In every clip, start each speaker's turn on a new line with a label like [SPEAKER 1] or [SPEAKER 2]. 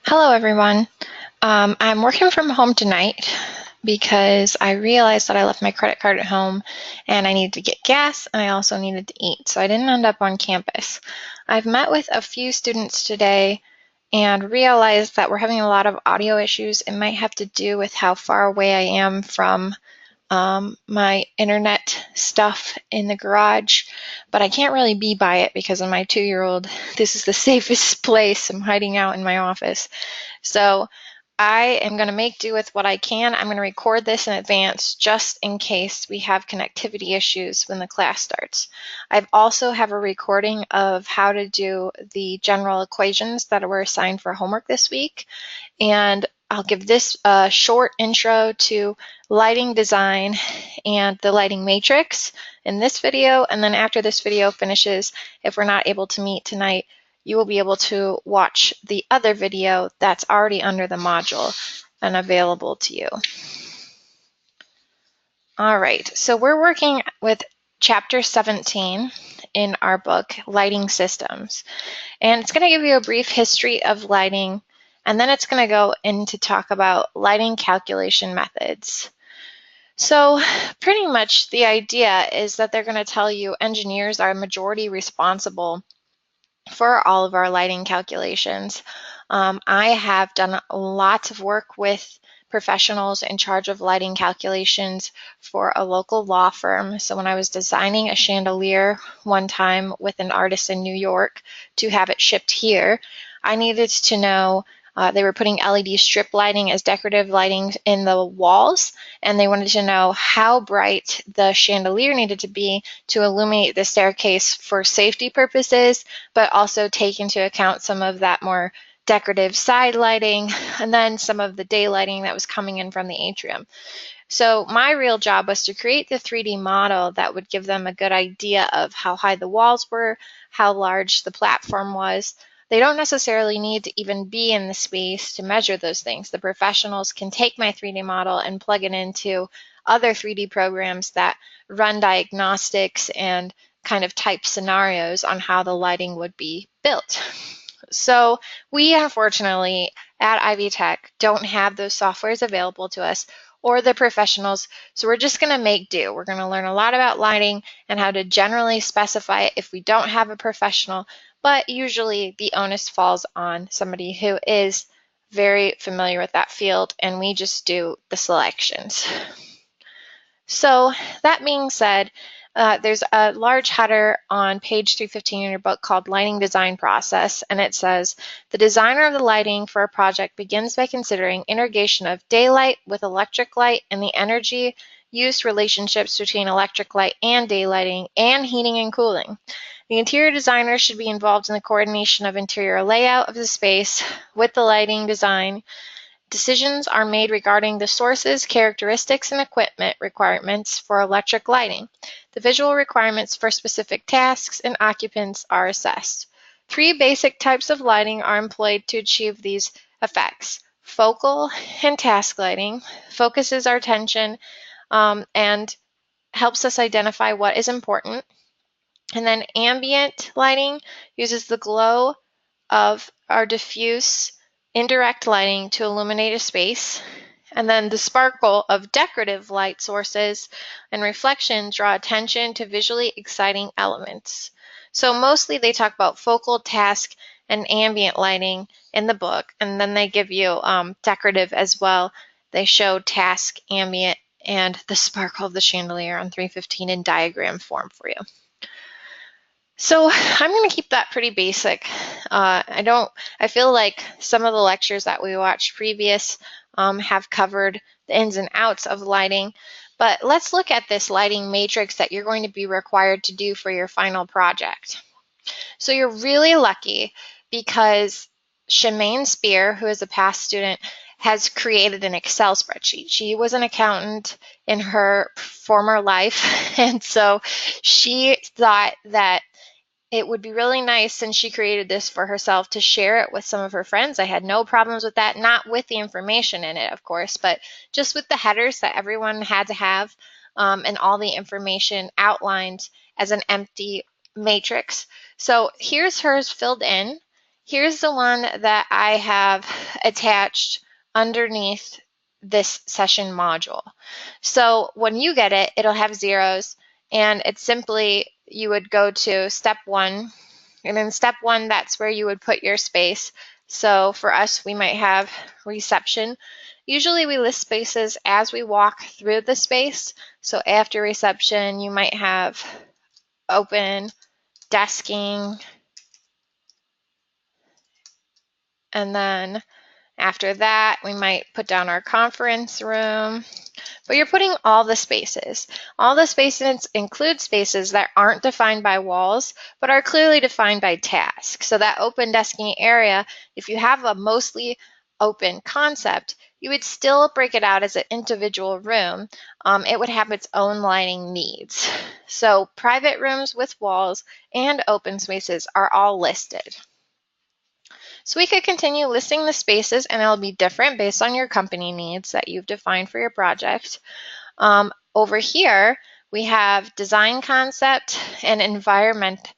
[SPEAKER 1] Hello, everyone. I'm working from home tonight because I realized that I left my credit card at home and I needed to get gas and I also needed to eat, so I didn't end up on campus. I've met with a few students today and realized that we're having a lot of audio issues. It might have to do with how far away I am from my internet stuff in the garage, but I can't really be by it because of my 2-year-old. This is the safest place. I'm hiding out in my office. So I am going to make do with what I can. I'm going to record this in advance just in case we have connectivity issues when the class starts. I also have a recording of how to do the general equations that were assigned for homework this week. And I'll give this a short intro to lighting design and the lighting matrix in this video. And then after this video finishes, if we're not able to meet tonight, you will be able to watch the other video that's already under the module and available to you. All right, so we're working with chapter 17 in our book, Lighting Systems. And it's going to give you a brief history of lighting, and then it's going to go into talk about lighting calculation methods. So pretty much the idea is that they're going to tell you engineers are majority responsible for all of our lighting calculations. I have done lots of work with professionals in charge of lighting calculations for a local law firm. So when I was designing a chandelier one time with an artist in New York to have it shipped here, I needed to know they were putting LED strip lighting as decorative lighting in the walls, and they wanted to know how bright the chandelier needed to be to illuminate the staircase for safety purposes, but also take into account some of that more decorative side lighting and then some of the day lighting that was coming in from the atrium. So my real job was to create the 3D model that would give them a good idea of how high the walls were, how large the platform was. They don't necessarily need to even be in the space to measure those things. The professionals can take my 3D model and plug it into other 3D programs that run diagnostics and kind of type scenarios on how the lighting would be built. So we unfortunately at Ivy Tech don't have those softwares available to us or the professionals, so we're just going to make do. We're going to learn a lot about lighting and how to generally specify it if we don't have a professional, but usually the onus falls on somebody who is very familiar with that field, and we just do the selections. So that being said, there's a large header on page 315 in your book called Lighting Design Process, and it says, the designer of the lighting for a project begins by considering integration of daylight with electric light and the energy use relationships between electric light and daylighting and heating and cooling. The interior designer should be involved in the coordination of interior layout of the space with the lighting design. Decisions are made regarding the sources, characteristics, and equipment requirements for electric lighting. The visual requirements for specific tasks and occupants are assessed. 3 basic types of lighting are employed to achieve these effects. Focal and task lighting focuses our attention and helps us identify what is important. And then ambient lighting uses the glow of our diffuse indirect lighting to illuminate a space. And then the sparkle of decorative light sources and reflection draw attention to visually exciting elements. So mostly they talk about focal, task, and ambient lighting in the book, and then they give you decorative as well. They show task, ambient, and the sparkle of the chandelier on 315 in diagram form for you. So I'm going to keep that pretty basic. I feel like some of the lectures that we watched previous have covered the ins and outs of lighting, but let's look at this lighting matrix that you're going to be required to do for your final project. So you're really lucky because Shemaine Spear, who is a past student, has created an Excel spreadsheet. She was an accountant in her former life, and so she thought that it would be really nice, since she created this for herself, to share it with some of her friends. I had no problems with that, not with the information in it, of course, but just with the headers that everyone had to have and all the information outlined as an empty matrix. So here's hers filled in, Here's the one that I have attached underneath this session module. So when you get it, it'll have zeros, and it's simply, you would go to step 1, and in step 1, that's where you would put your space. So for us, we might have reception. Usually we list spaces as we walk through the space. So after reception, you might have open, desking, and then after that, we might put down our conference room. But you're putting all the spaces. All the spaces include spaces that aren't defined by walls, but are clearly defined by tasks. So that open desking area, if you have a mostly open concept, you would still break it out as an individual room. It would have its own lighting needs. So private rooms with walls and open spaces are all listed. So we could continue listing the spaces, and it'll be different based on your company needs that you've defined for your project. Over here, we have design concept and environment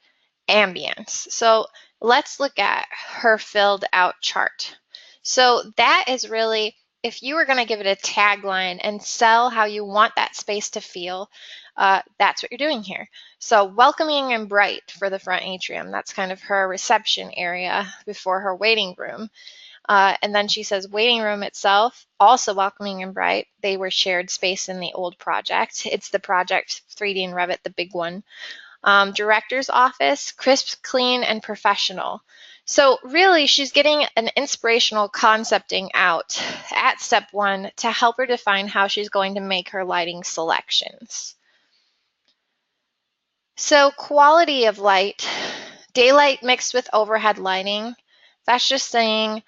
[SPEAKER 1] ambience. So let's look at her filled out chart. So that is really, if you were going to give it a tagline and sell how you want that space to feel, that's what you're doing here. So welcoming and bright for the front atrium. That's kind of her reception area before her waiting room. And then she says waiting room itself, also welcoming and bright. They were shared space in the old project. It's the project 3D and Revit, the big one. Director's office, crisp, clean, and professional. So really, she's getting an inspirational concepting out at step 1 to help her define how she's going to make her lighting selections. So quality of light, daylight mixed with overhead lighting. That's just saying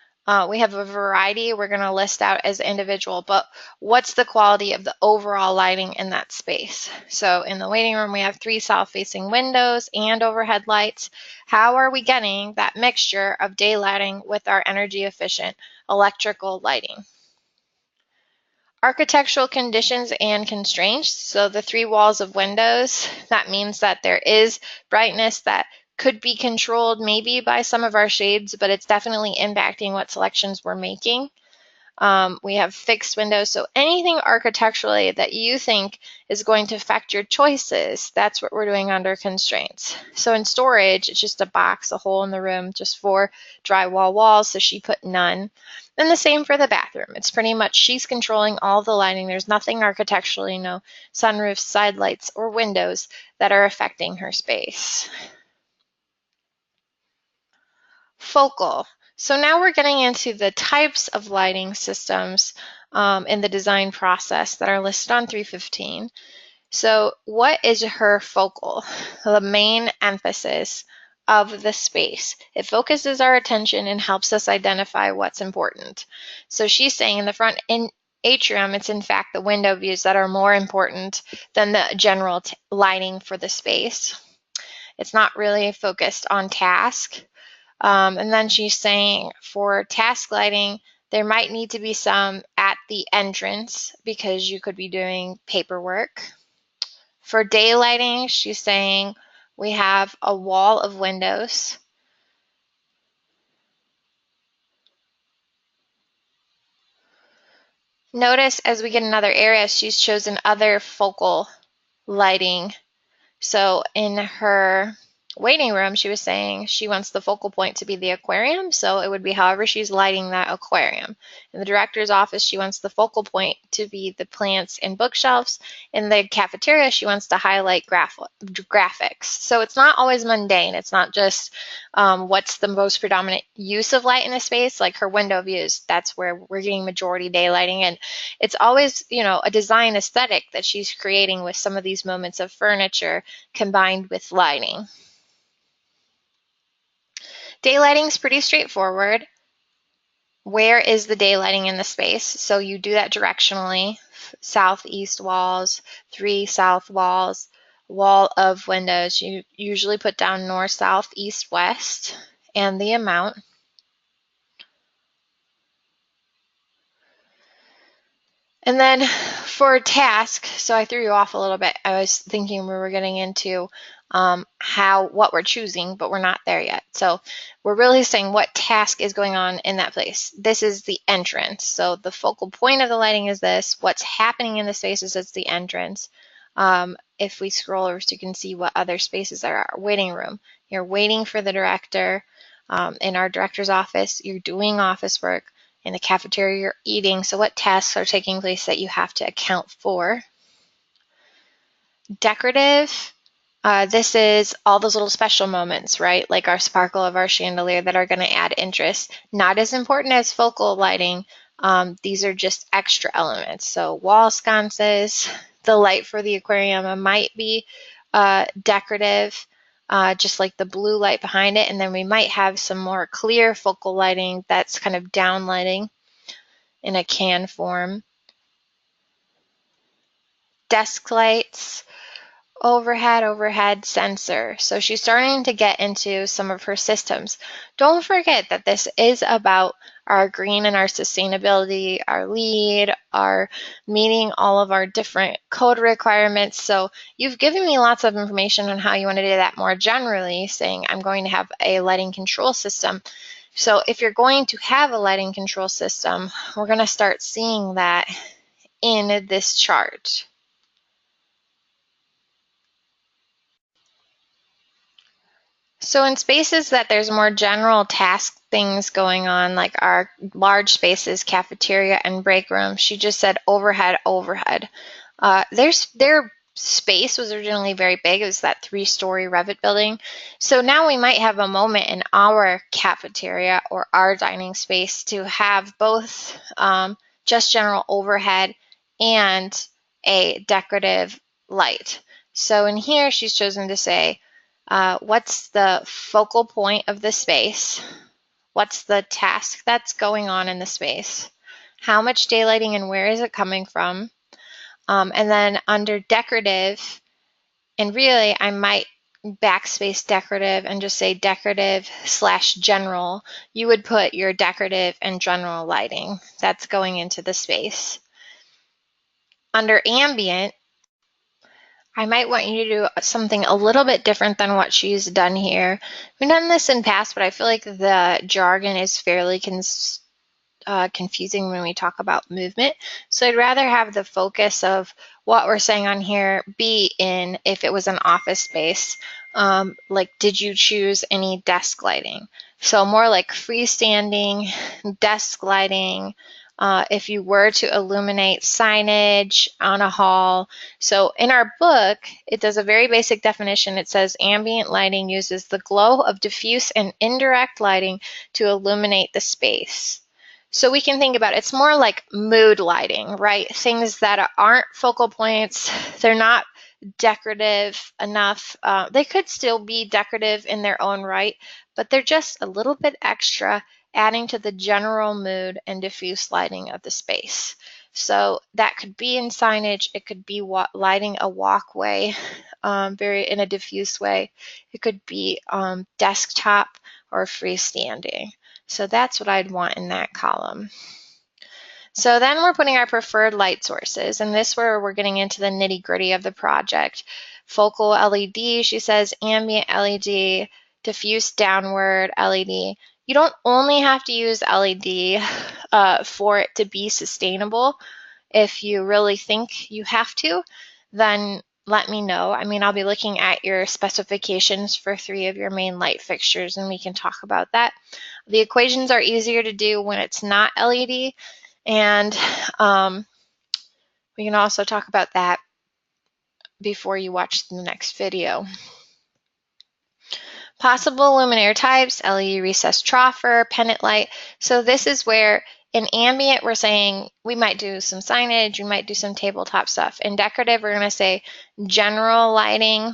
[SPEAKER 1] we have a variety we're going to list out as individual, but what's the quality of the overall lighting in that space? So in the waiting room, we have 3 south-facing windows and overhead lights. How are we getting that mixture of daylighting with our energy-efficient electrical lighting? Architectural conditions and constraints. So the 3 walls of windows, that means that there is brightness that could be controlled maybe by some of our shades, but it's definitely impacting what selections we're making. We have fixed windows, so anything architecturally that you think is going to affect your choices, that's what we're doing under constraints. So in storage, it's just a box, a hole in the room just for drywall walls, so she put none. And the same for the bathroom. It's pretty much she's controlling all the lighting. There's nothing architecturally, no sunroofs, side lights, or windows that are affecting her space. Focal. So now we're getting into the types of lighting systems in the design process that are listed on 315. So what is her focal? The main emphasis of the space. It focuses our attention and helps us identify what's important. So she's saying in the front atrium, it's in fact the window views that are more important than the general lighting for the space. It's not really focused on task. And then she's saying for task lighting, there might need to be some at the entrance because you could be doing paperwork. For day lighting, she's saying we have a wall of windows. Notice as we get in other areas, she's chosen other focal lighting. So in her waiting room, she was saying she wants the focal point to be the aquarium, so it would be however she's lighting that aquarium. In the director's office, she wants the focal point to be the plants and bookshelves. In the cafeteria, she wants to highlight graphics. So it's not always mundane. It's not just what's the most predominant use of light in a space, like her window views. That's where we're getting majority daylighting, and it's always, you know, a design aesthetic that she's creating with some of these moments of furniture combined with lighting. Daylighting is pretty straightforward. Where is the daylighting in the space? So you do that directionally. Southeast walls, 3 south walls, wall of windows. You usually put down north, south, east, west, and the amount. And then for task, so I threw you off a little bit. I was thinking we were getting into what we're choosing, but we're not there yet. So we're really saying what task is going on in that place. This is the entrance. So the focal point of the lighting is this. What's happening in the spaces is the entrance. If we scroll over, so you can see what other spaces are. Our waiting room. You're waiting for the director. In our director's office, you're doing office work. In the cafeteria, you're eating. So what tasks are taking place that you have to account for? Decorative. This is all those little special moments, right? Like our sparkle of our chandelier that are going to add interest. Not as important as focal lighting. These are just extra elements. So wall sconces, the light for the aquarium might be decorative, just like the blue light behind it. And then we might have some more clear focal lighting that's kind of down lighting in a can form. Desk lights. Overhead sensor. So she's starting to get into some of her systems. Don't forget that this is about our green and our sustainability, our LEED, our meeting all of our different code requirements. So you've given me lots of information on how you want to do that more generally, saying I'm going to have a lighting control system. So if you're going to have a lighting control system, we're going to start seeing that in this chart. So in spaces that there's more general task things going on, like our large spaces, cafeteria and break room, she just said overhead. Their space was originally very big. It was that 3-story Revit building. So now we might have a moment in our cafeteria or our dining space to have both just general overhead and a decorative light. So in here, she's chosen to say, what's the focal point of the space? What's the task that's going on in the space? How much daylighting and where is it coming from? And then under decorative, and really I might backspace decorative and just say decorative/general. You would put your decorative and general lighting that's going into the space. Under ambient, I might want you to do something a little bit different than what she's done here. We've done this in past, but I feel like the jargon is fairly confusing when we talk about movement. So I'd rather have the focus of what we're saying on here be in, if it was an office space, like did you choose any desk lighting? So more like freestanding desk lighting, if you were to illuminate signage on a hall. So in our book, it does a very basic definition. It says ambient lighting uses the glow of diffuse and indirect lighting to illuminate the space. So we can think about it's more like mood lighting, right? Things that aren't focal points, they're not decorative enough. They could still be decorative in their own right, but they're just a little bit extra, adding to the general mood and diffuse lighting of the space. So that could be in signage, it could be lighting a walkway very in a diffuse way. It could be desktop or freestanding. So that's what I'd want in that column. So then we're putting our preferred light sources, and this is where we're getting into the nitty-gritty of the project. Focal LED, she says, ambient LED, diffuse downward LED. You don't only have to use LED for it to be sustainable. If you really think you have to, then let me know. I mean, I'll be looking at your specifications for 3 of your main light fixtures, and we can talk about that. The equations are easier to do when it's not LED, and we can also talk about that before you watch the next video. Possible luminaire types, LED recessed troffer, pendant light. So this is where in ambient, we're saying we might do some signage, we might do some tabletop stuff. In decorative, we're going to say general lighting.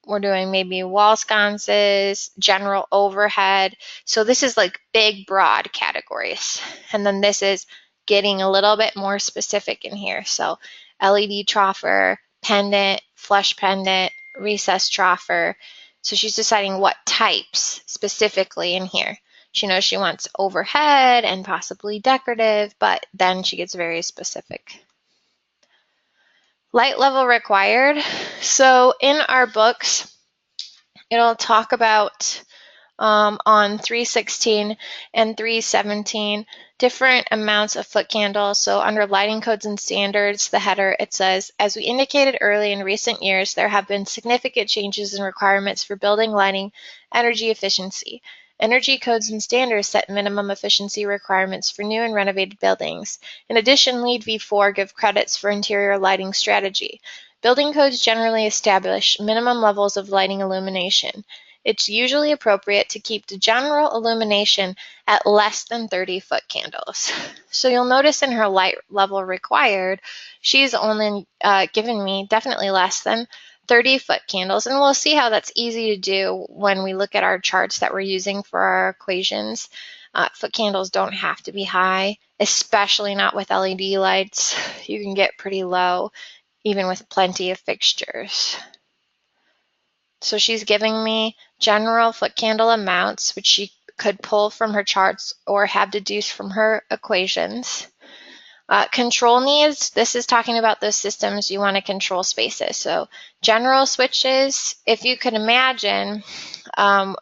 [SPEAKER 1] We're doing maybe wall sconces, general overhead. So this is like big, broad categories. And then this is getting a little bit more specific in here. So LED troffer, pendant, flush pendant, recessed troffer. So she's deciding what types specifically in here. She knows she wants overhead and possibly decorative, but then she gets very specific. Light level required. So in our books, it'll talk about on 316 and 317 different amounts of foot candles. So under lighting codes and standards, the header, it says, as we indicated early in recent years, there have been significant changes in requirements for building lighting energy efficiency. Energy codes and standards set minimum efficiency requirements for new and renovated buildings. In addition, LEED v4 give credits for interior lighting strategy. Building codes generally establish minimum levels of lighting illumination. It's usually appropriate to keep the general illumination at less than 30 foot candles. So you'll notice in her light level required, she's only given me definitely less than 30 foot candles, and we'll see how that's easy to do when we look at our charts that we're using for our equations. Foot candles don't have to be high, especially not with LED lights. You can get pretty low even with plenty of fixtures. So she's giving me general foot candle amounts, which she could pull from her charts or have deduced from her equations. Control needs, this is talking about those systems you want to control spaces. So general switches, if you could imagine, and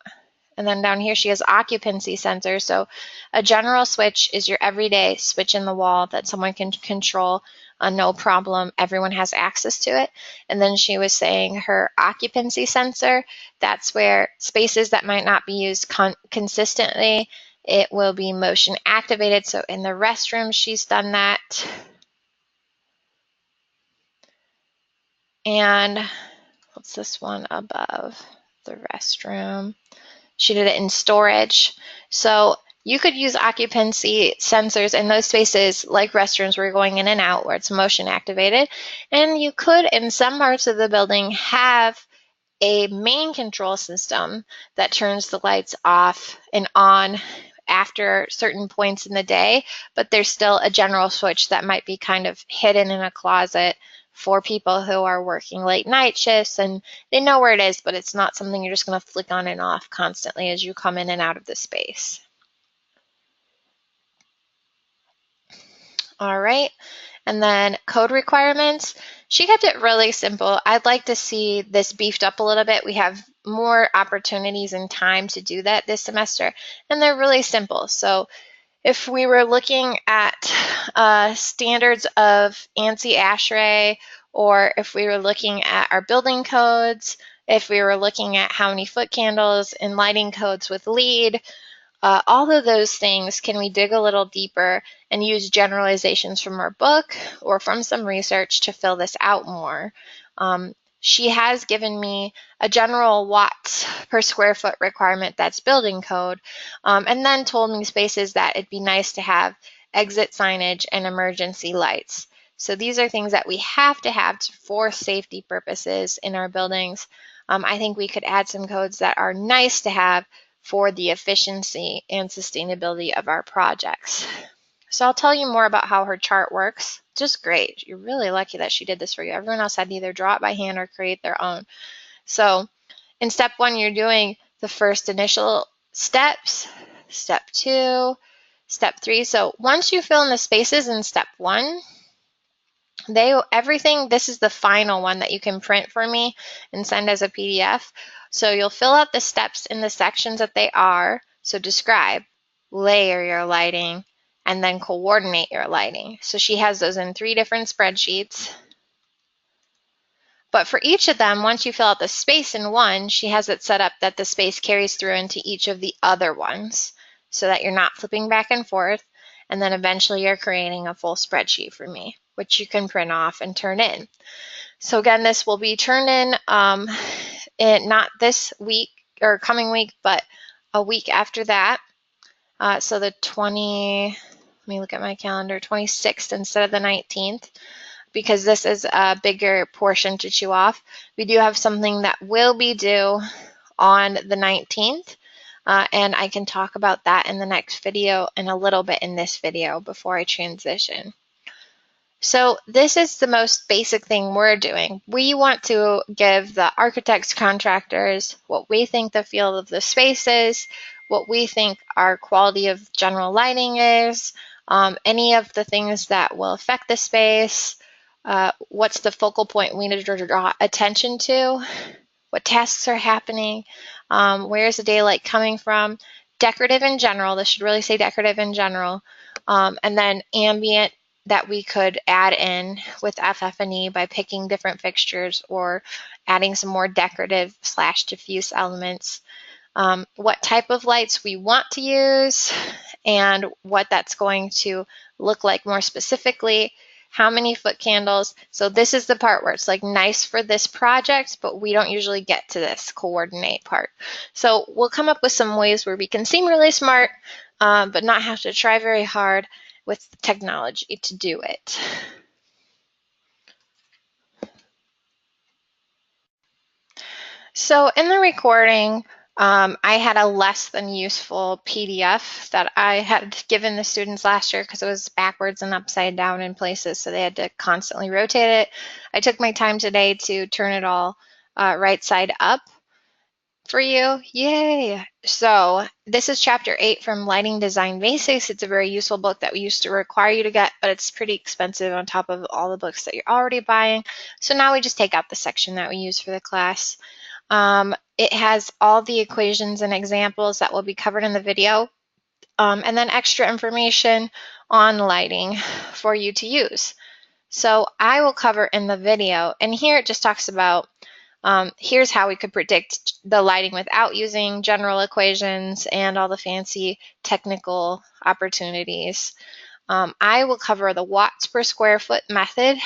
[SPEAKER 1] then down here she has occupancy sensors. So a general switch is your everyday switch in the wall that someone can control no problem. Everyone has access to it. And then she was saying her occupancy sensor, that's where spaces that might not be used consistently, it will be motion activated. So in the restroom, she's done that. And what's this one above the restroom? She did it in storage. So you could use occupancy sensors in those spaces like restrooms where you're going in and out where it's motion activated. And you could, in some parts of the building, have a main control system that turns the lights off and on after certain points in the day, but there's still a general switch that might be kind of hidden in a closet for people who are working late night shifts and they know where it is, but it's not something you're just going to flick on and off constantly as you come in and out of the space. All right. And then code requirements. She kept it really simple. I'd like to see this beefed up a little bit. We have more opportunities and time to do that this semester, and they're really simple. So if we were looking at standards of ANSI ASHRAE, or if we were looking at our building codes, if we were looking at how many foot candles and lighting codes with LEED, all of those things, can we dig a little deeper and use generalizations from our book or from some research to fill this out more? She has given me a general watts per square foot requirement that's building code, and then told me spaces that it'd be nice to have exit signage and emergency lights. So these are things that we have to have for safety purposes in our buildings. I think we could add some codes that are nice to have for the efficiency and sustainability of our projects. So I'll tell you more about how her chart works. Just great. You're really lucky that she did this for you. Everyone else had to either draw it by hand or create their own. So in step 1, you're doing the first initial steps, step 2, step 3. So once you fill in the spaces in step 1, everything, this is the final one that you can print for me and send as a PDF. So you'll fill out the steps in the sections that they are. So describe, layer your lighting, and then coordinate your lighting. So she has those in 3 different spreadsheets. But for each of them, once you fill out the space in one, she has it set up that the space carries through into each of the other ones so that you're not flipping back and forth. And then eventually you're creating a full spreadsheet for me, which you can print off and turn in. So again, this will be turned in not this week or coming week, but a week after that. So the let me look at my calendar, 26th instead of the 19th, because this is a bigger portion to chew off. We do have something that will be due on the 19th. And I can talk about that in the next video and a little bit in this video before I transition. So this is the most basic thing we're doing. We want to give the architects, contractors, what we think the feel of the space is, what we think our quality of general lighting is, any of the things that will affect the space, what's the focal point we need to draw attention to, what tasks are happening, where is the daylight coming from, decorative in general, this should really say decorative in general, and then ambient that we could add in with FF&E by picking different fixtures or adding some more decorative / diffuse elements, what type of lights we want to use and what that's going to look like more specifically, how many foot candles. So this is the part where it's like nice for this project, but we don't usually get to this coordinate part. So we'll come up with some ways where we can seem really smart, but not have to try very hard with technology to do it. So in the recording, I had a less than useful PDF that I had given the students last year because it was backwards and upside down in places, so they had to constantly rotate it. I took my time today to turn it all right side up for you. Yay! So this is chapter 8 from Lighting Design Basics. It's a very useful book that we used to require you to get, but it's pretty expensive on top of all the books that you're already buying. So now we just take out the section that we use for the class. It has all the equations and examples that will be covered in the video, and then extra information on lighting for you to use. So I will cover in the video, and here it just talks about here's how we could predict the lighting without using general equations and all the fancy technical opportunities. I will cover the watts per square foot method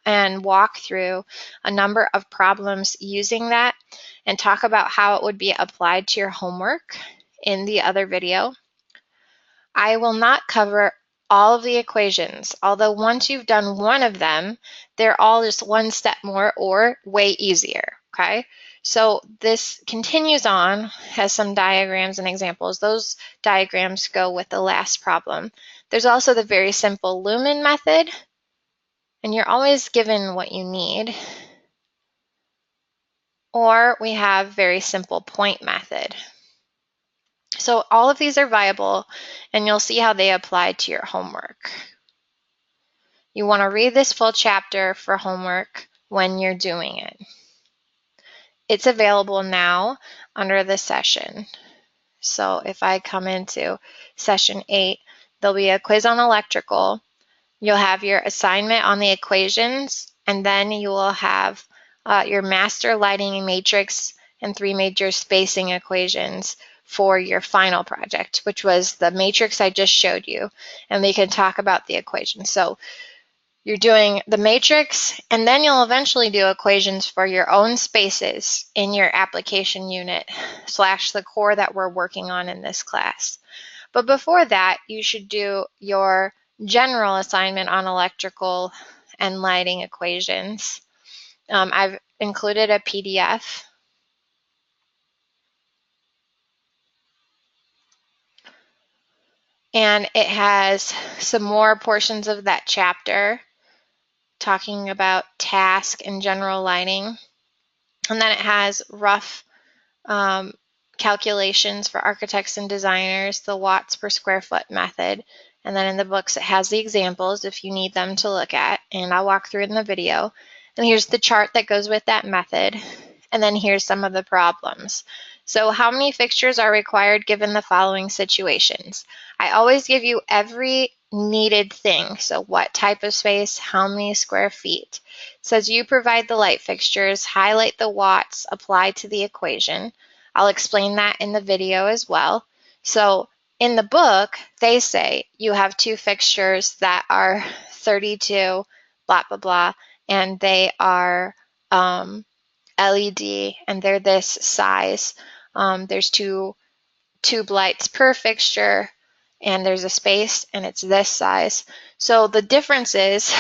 [SPEAKER 1] and walk through a number of problems using that and talk about how it would be applied to your homework in the other video. I will not cover all of the equations, although once you've done one of them, they're all just one step more or way easier, okay? So this continues on, has some diagrams and examples. Those diagrams go with the last problem. There's also the very simple lumen method, and you're always given what you need. Or we have very simple point method. So all of these are viable, and you'll see how they apply to your homework. You want to read this full chapter for homework when you're doing it. It's available now under the session. So if I come into session 8, there'll be a quiz on electrical. You'll have your assignment on the equations, and then you will have your master lighting matrix and 3 major spacing equations for your final project, which was the matrix I just showed you, and we can talk about the equations. So you're doing the matrix, and then you'll eventually do equations for your own spaces in your application unit / the core that we're working on in this class. But before that, you should do your general assignment on electrical and lighting equations. I've included a PDF. And it has some more portions of that chapter talking about task and general lighting. And then it has rough calculations for architects and designers, the watts per square foot method. And then in the books, it has the examples if you need them to look at, and I'll walk through it in the video. And here's the chart that goes with that method. And then here's some of the problems. So how many fixtures are required given the following situations? I always give you every needed thing. So what type of space, how many square feet. It says you provide the light fixtures, highlight the watts, apply to the equation. I'll explain that in the video as well. So in the book, they say you have 2 fixtures that are 32, blah, blah, blah, and they are LED, and they're this size. There's 2 tube lights per fixture, and there's a space, and it's this size. So the difference is,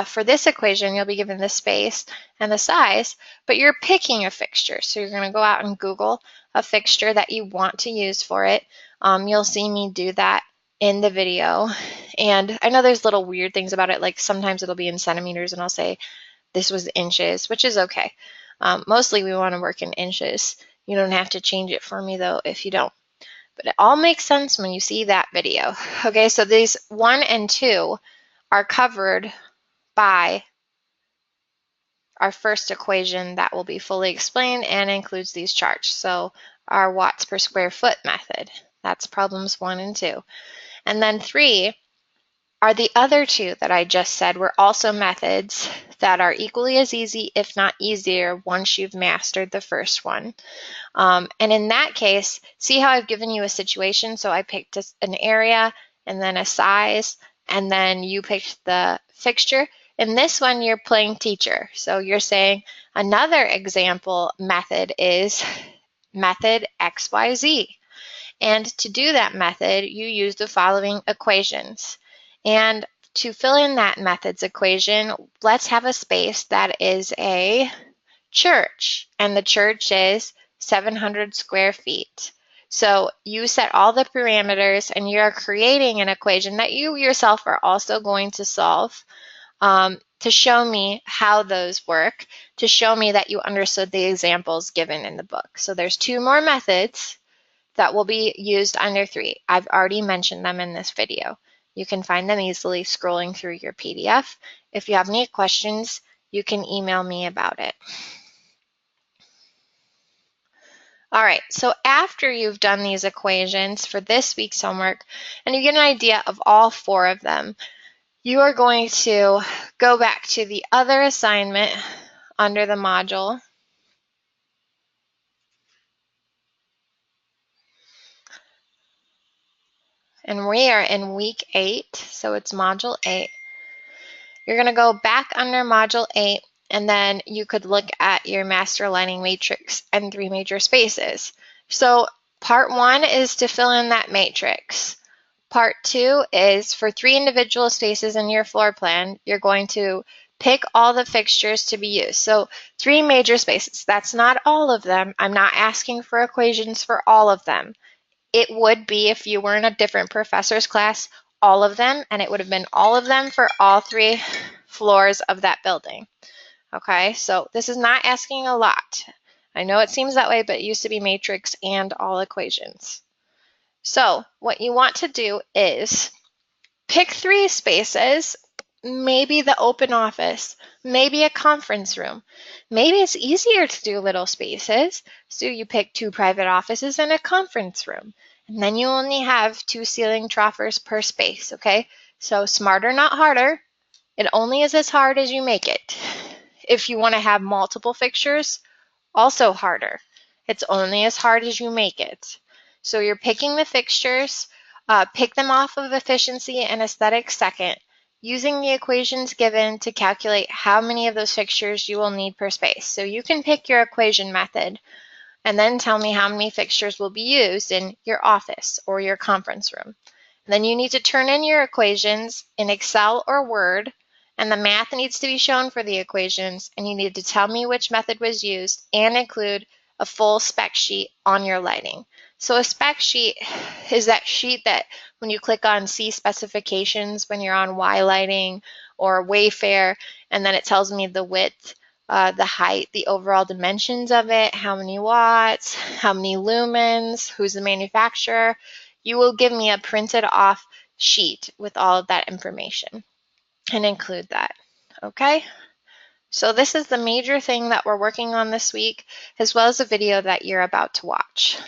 [SPEAKER 1] for this equation, you'll be given the space and the size, but you're picking a fixture. So you're going to go out and Google a fixture that you want to use for it. You'll see me do that in the video. And I know there's little weird things about it, like sometimes it'll be in centimeters, and I'll say this was inches, which is okay. Mostly we want to work in inches. You don't have to change it for me, though, if you don't. But it all makes sense when you see that video. Okay, so these 1 and 2 are covered by our first equation that will be fully explained and includes these charts. So our watts per square foot method. That's problems 1 and 2. And then 3 are the other two that I just said were also methods that are equally as easy, if not easier, once you've mastered the first one. And in that case, see how I've given you a situation? So I picked an area and then a size, and then you picked the fixture. In this one, you're playing teacher. So you're saying another example method is method XYZ. And to do that method, you use the following equations. And to fill in that method's equation, let's have a space that is a church, and the church is 700 square feet. So you set all the parameters and you're creating an equation that you yourself are also going to solve to show me how those work, to show me that you understood the examples given in the book. So there's 2 more methods that will be used under 3. I've already mentioned them in this video. You can find them easily scrolling through your PDF. If you have any questions, you can email me about it. All right, so after you've done these equations for this week's homework, and you get an idea of all 4 of them, you are going to go back to the other assignment under the module. And we are in week 8, so it's module 8. You're going to go back under module 8, and then you could look at your master lining matrix and 3 major spaces. So part 1 is to fill in that matrix. Part 2 is for 3 individual spaces in your floor plan, you're going to pick all the fixtures to be used. So 3 major spaces, that's not all of them. I'm not asking for equations for all of them. It would be, if you were in a different professor's class, all of them, and it would have been all of them for all 3 floors of that building. Okay, so this is not asking a lot. I know it seems that way, but it used to be matrix and all equations. So what you want to do is pick 3 spaces, maybe the open office, maybe a conference room. Maybe it's easier to do little spaces, so you pick 2 private offices and a conference room. And then you only have 2 ceiling troughers per space, okay? So smarter, not harder. It only is as hard as you make it. If you want to have multiple fixtures, also harder. It's only as hard as you make it. So you're picking the fixtures, pick them off of efficiency and aesthetics second, using the equations given to calculate how many of those fixtures you will need per space. So you can pick your equation method and then tell me how many fixtures will be used in your office or your conference room. And then you need to turn in your equations in Excel or Word, and the math needs to be shown for the equations, and you need to tell me which method was used and include a full spec sheet on your lighting. So a spec sheet is that sheet that when you click on see specifications when you're on Y lighting or Wayfair, and then it tells me the width, the height, the overall dimensions of it, how many watts, how many lumens, who's the manufacturer. You will give me a printed off sheet with all of that information and include that, okay? So this is the major thing that we're working on this week, as well as the video that you're about to watch.